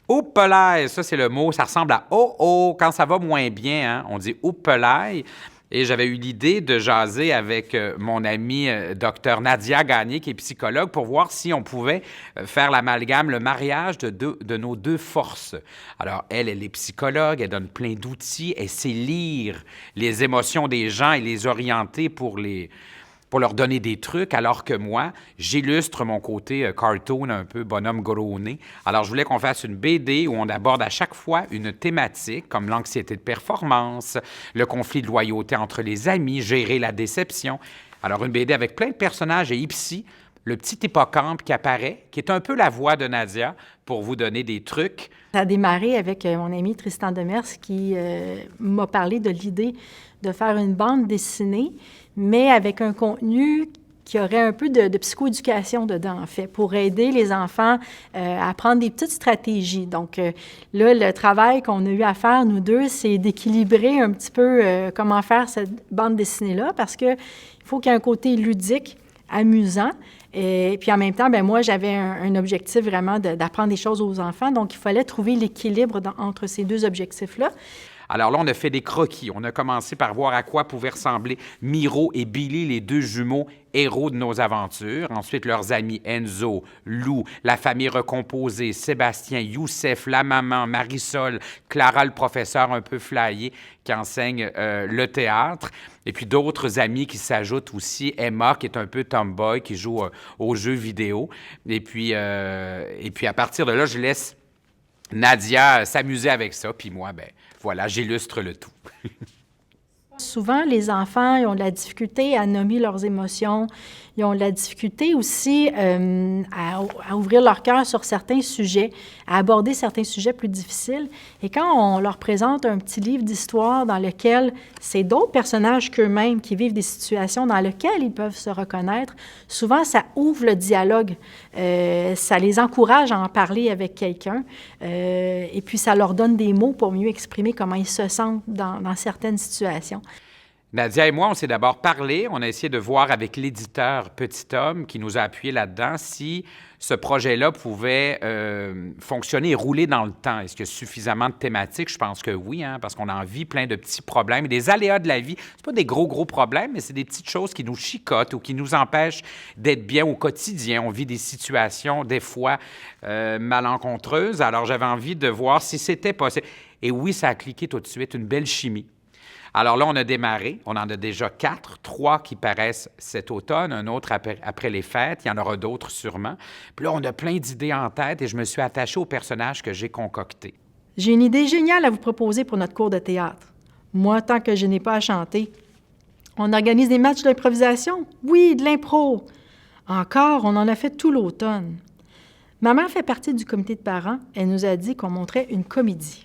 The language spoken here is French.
Oupelaï, ça c'est le mot, ça ressemble à oh oh quand ça va moins bien, hein, on dit oupelaï. Et j'avais eu l'idée de jaser avec mon amie docteur Nadia Gagné, qui est psychologue, pour voir si on pouvait faire l'amalgame, le mariage de nos deux forces. Alors, elle est psychologue, elle donne plein d'outils, elle sait lire les émotions des gens et les orienter pour leur donner des trucs, alors que moi, j'illustre mon côté cartoon, un peu bonhomme gros nez. Alors, je voulais qu'on fasse une BD où on aborde à chaque fois une thématique, comme l'anxiété de performance, le conflit de loyauté entre les amis, gérer la déception. Alors, une BD avec plein de personnages et ici, le petit hippocampe qui apparaît, qui est un peu la voix de Nadia pour vous donner des trucs. Ça a démarré avec mon ami Tristan Demers qui m'a parlé de l'idée de faire une bande dessinée, mais avec un contenu qui aurait un peu de psychoéducation dedans, en fait, pour aider les enfants à prendre des petites stratégies. Donc là, le travail qu'on a eu à faire, nous deux, c'est d'équilibrer un petit peu comment faire cette bande dessinée-là, parce qu'il faut qu'il y ait un côté ludique, amusant. Et puis en même temps, bien, moi, j'avais un objectif vraiment d'apprendre des choses aux enfants. Donc, il fallait trouver l'équilibre entre ces deux objectifs-là. Alors là, on a fait des croquis. On a commencé par voir à quoi pouvaient ressembler Miro et Billy, les deux jumeaux héros de nos aventures. Ensuite, leurs amis Enzo, Lou, la famille recomposée, Sébastien, Youssef, la maman, Marisol, Clara, le professeur un peu flyé qui enseigne le théâtre. Et puis d'autres amis qui s'ajoutent aussi. Emma, qui est un peu tomboy, qui joue aux jeux vidéo. Et puis à partir de là, je laisse Nadia s'amuser avec ça. Puis moi, ben voilà, j'illustre le tout. Souvent, les enfants, ils ont de la difficulté à nommer leurs émotions. Ils ont de la difficulté aussi à ouvrir leur cœur sur certains sujets, à aborder certains sujets plus difficiles. Et quand on leur présente un petit livre d'histoire dans lequel c'est d'autres personnages qu'eux-mêmes qui vivent des situations dans lesquelles ils peuvent se reconnaître, souvent, ça ouvre le dialogue. Ça les encourage à en parler avec quelqu'un. Et puis, ça leur donne des mots pour mieux exprimer comment ils se sentent dans certaines situations. Nadia et moi, on s'est d'abord parlé. On a essayé de voir avec l'éditeur Petit Homme qui nous a appuyé là-dedans si ce projet-là pouvait fonctionner et rouler dans le temps. Est-ce qu'il y a suffisamment de thématiques? Je pense que oui, hein, parce qu'on en vit plein de petits problèmes. Et des aléas de la vie, c'est pas des gros problèmes, mais c'est des petites choses qui nous chicotent ou qui nous empêchent d'être bien au quotidien. On vit des situations, des fois, malencontreuses. Alors, j'avais envie de voir si c'était possible. Et oui, ça a cliqué tout de suite, une belle chimie. Alors là, on a démarré. On en a déjà 4, 3 qui paraissent cet automne, un autre après les fêtes. Il y en aura d'autres sûrement. Puis là, on a plein d'idées en tête et je me suis attachée au personnage que j'ai concocté. J'ai une idée géniale à vous proposer pour notre cours de théâtre. Moi, tant que je n'ai pas à chanter. On organise des matchs d'improvisation? Oui, de l'impro. Encore, on en a fait tout l'automne. Ma mère fait partie du comité de parents. Elle nous a dit qu'on montrait une comédie.